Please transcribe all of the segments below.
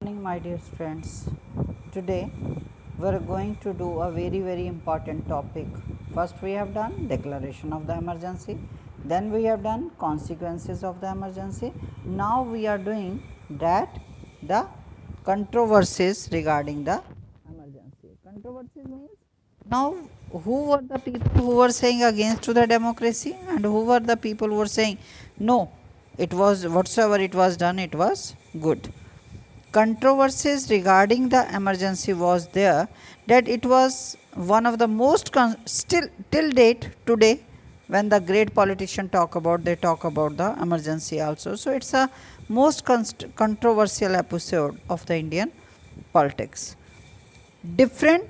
Morning, my dear friends. Today we are going to do a very important topic. First we have done declaration of the emergency, then we have done consequences of the emergency. Now we are doing that the controversies regarding the emergency. Controversies means now who were the people who were saying against to the democracy and who were the people who were saying no, it was whatsoever it was done, it was good. Controversies regarding the emergency was there, that it was one of the most still till date today when the great politician talk about, they talk about the emergency also. So it's a most controversial episode of the Indian politics. Different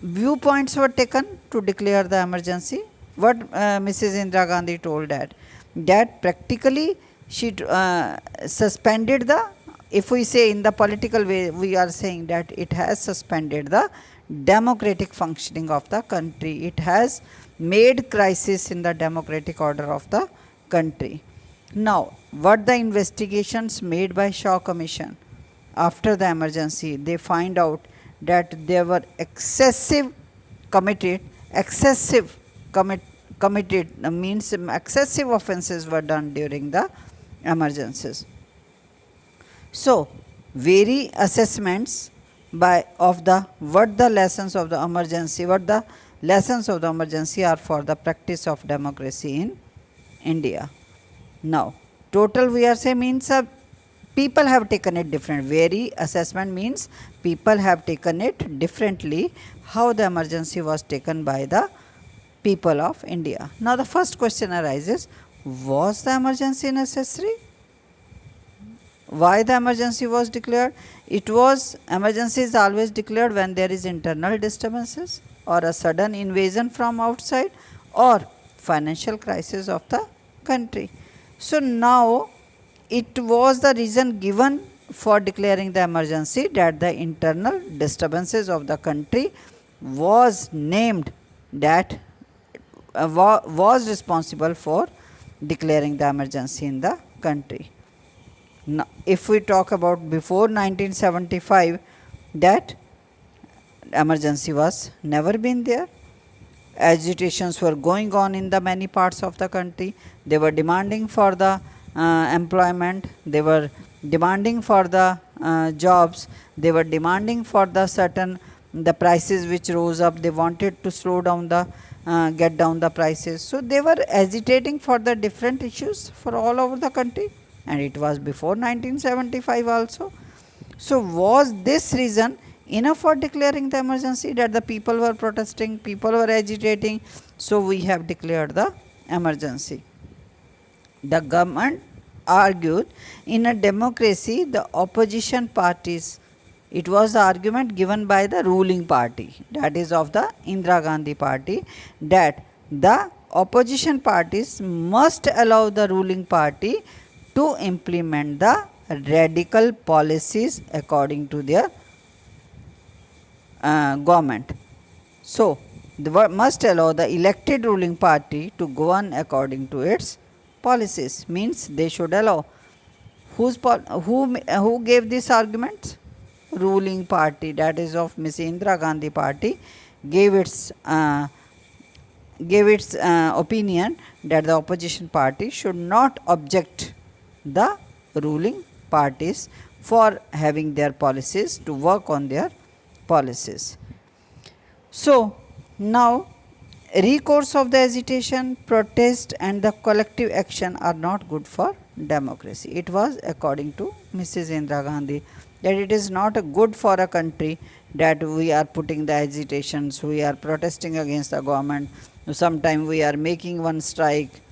viewpoints were taken to declare the emergency. What Mrs. Indira Gandhi told that practically she suspended the, if we say in the political way, we are saying that it has suspended the democratic functioning of the country. It has made crisis in the democratic order of the country. Now, what the investigations made by Shaw Commission after the emergency, they find out that there were excessive committed means excessive offences were done during the emergencies. So, very assessments by of the what the lessons of the emergency, what the lessons of the emergency are for the practice of democracy in India. Now, total we are saying means people have taken it different. Very assessment means people have taken it differently, how the emergency was taken by the people of India. Now, the first question arises, was the emergency necessary? Why the emergency was declared? It was, emergency is always declared when there is internal disturbances or a sudden invasion from outside or financial crisis of the country. So now it was the reason given for declaring the emergency that the internal disturbances of the country was named that was responsible for declaring the emergency in the country. Now, if we talk about before 1975, that emergency was never been there. Agitations were going on in the many parts of the country. They were demanding for the employment, they were demanding for the jobs, they were demanding for the certain the prices which rose up. They wanted to slow down the get down the prices. So they were agitating for the different issues for all over the country, and it was before 1975 also. So was this reason enough for declaring the emergency, that the people were protesting, people were agitating, so we have declared the emergency? The government argued, in a democracy the opposition parties, it was the argument given by the ruling party, that is of the Indira Gandhi party, that the opposition parties must allow the ruling party to implement the radical policies according to their government. So, they must allow the elected ruling party to govern according to its policies, means they should allow. Who gave this argument? Ruling party, that is of Ms. Indira Gandhi party, gave its opinion that the opposition party should not object the ruling parties for having their policies, to work on their policies. So now recourse of the agitation, protest and the collective action are not good for democracy. It was according to Mrs. Indira Gandhi that it is not good for a country that we are putting the agitations, we are protesting against the government, sometime we are making one strike.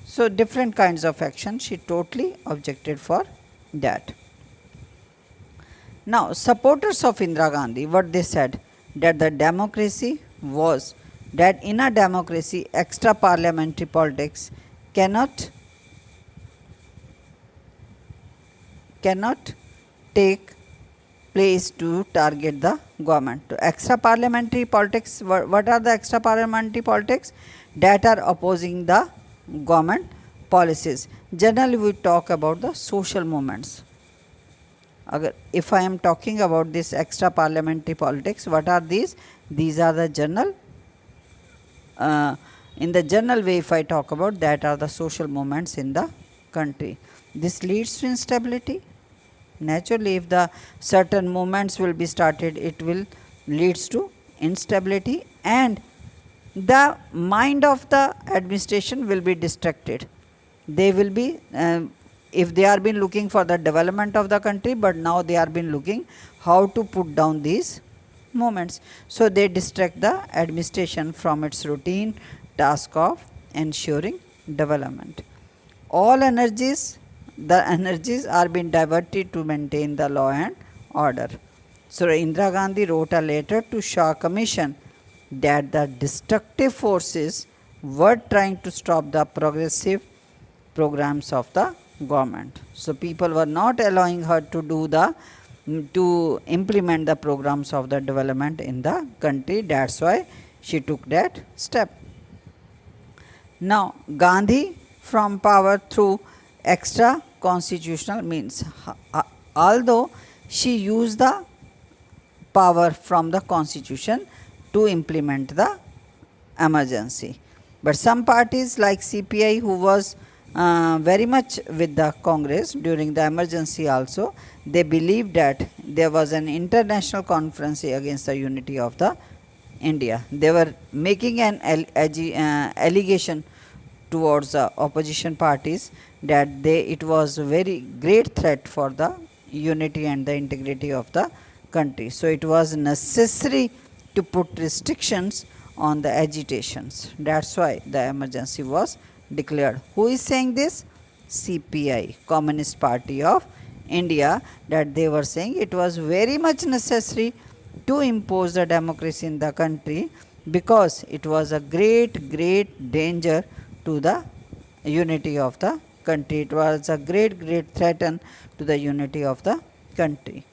So different kinds of action, she totally objected for that. Now supporters of Indira Gandhi, what they said, that the democracy was, that in a democracy extra parliamentary politics cannot take place to target the government. So extra parliamentary politics, what are the extra parliamentary politics? That are opposing the government policies. Generally we talk about the social movements. If I am talking about this extra parliamentary politics, what are these? These are the general, in the general way, if I talk about, that are the social movements in the country. This leads to instability. Naturally, if the certain movements will be started, it will leads to instability, and the mind of the administration will be distracted. They will be, if they are been looking for the development of the country, but now they are been looking how to put down these movements. So they distract the administration from its routine task of ensuring development. All energies, the energies are being diverted to maintain the law and order. So Indira Gandhi wrote a letter to Shah Commission that the destructive forces were trying to stop the progressive programs of the government. So people were not allowing her to do the to implement the programs of the development in the country. That's why she took that step. Now Gandhi from power through extra constitutional means, although she used the power from the constitution to implement the emergency, but some parties like CPI, who was very much with the Congress during the emergency also, they believed that there was an international conspiracy against the unity of the India. They were making an allegation towards the opposition parties that it was a very great threat for the unity and the integrity of the country. So it was necessary to put restrictions on the agitations. That's why the emergency was declared. Who is saying this? CPI, Communist Party of India, that they were saying it was very much necessary to impose the democracy in the country because it was a great danger to the unity of the country. It was a great threat to the unity of the country.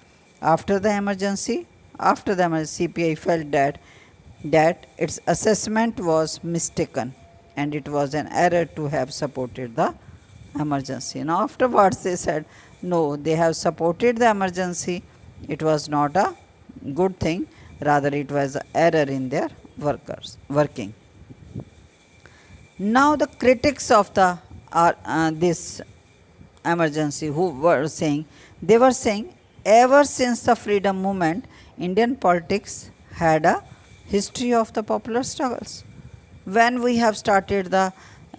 After the emergency, CPI felt that its assessment was mistaken and it was an error to have supported the emergency. Now afterwards they said no, they have supported the emergency. It was not a good thing, rather it was an error in their working. Now the critics of the this emergency, who were saying, they were saying ever since the freedom movement, Indian politics had a history of the popular struggles. When we have started the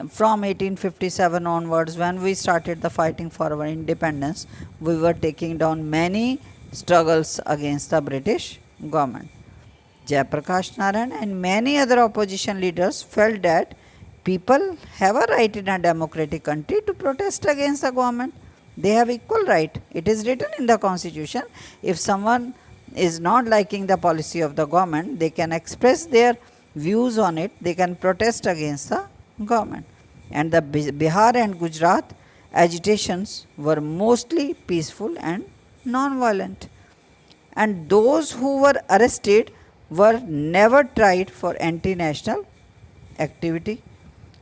from 1857 onwards, when we started the fighting for our independence, we were taking down many struggles against the British government. Jayaprakash Narayan and many other opposition leaders felt that people have a right in a democratic country to protest against the government. They have equal right. It is written in the constitution. If someone is not liking the policy of the government, they can express their views on it. They can protest against the government. And the Bihar and Gujarat agitations were mostly peaceful and non-violent. And those who were arrested were never tried for anti-national activity.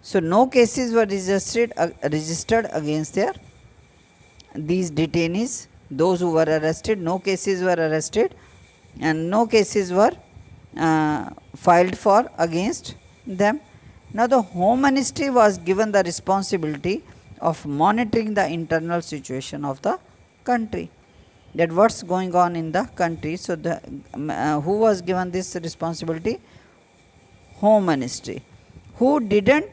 So no cases were registered against these detainees. Those who were arrested, no cases were arrested and no cases were filed for against them. Now the Home Ministry was given the responsibility of monitoring the internal situation of the country, that what's going on in the country. So the who was given this responsibility? Home Ministry, who didn't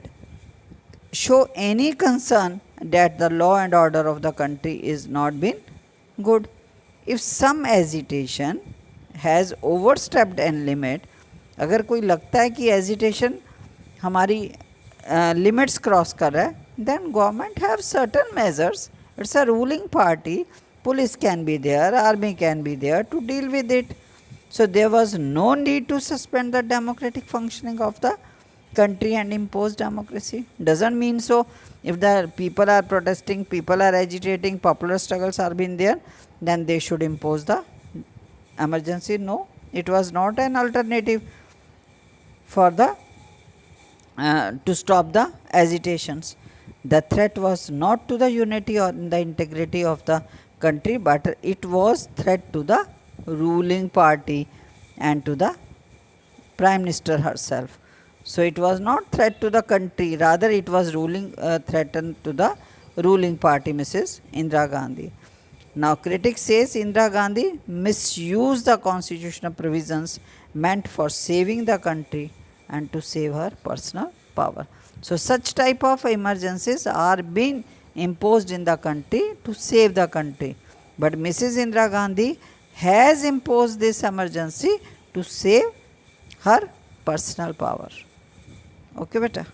show any concern that the law and order of the country is not been good. If some agitation has overstepped an limit, अगर कोई लगता है कि agitation हमारी limits cross कर रहा है, then government have certain measures. It's a ruling party. Police can be there, army can be there to deal with it. So there was no need to suspend the democratic functioning of the country and impose democracy. Doesn't mean so. If the people are protesting, people are agitating, popular struggles are being there, then they should impose the emergency. No, it was not an alternative for the to stop the agitations. The threat was not to the unity or the integrity of the country, but it was threat to the ruling party and to the Prime Minister herself. So it was not threat to the country, rather it was threatened to the ruling party, Mrs. Indira Gandhi. Now critics says Indira Gandhi misused the constitutional provisions meant for saving the country and to save her personal power. So such type of emergencies are being imposed in the country to save the country. But Mrs. Indira Gandhi has imposed this emergency to save her personal power. Okay, beta.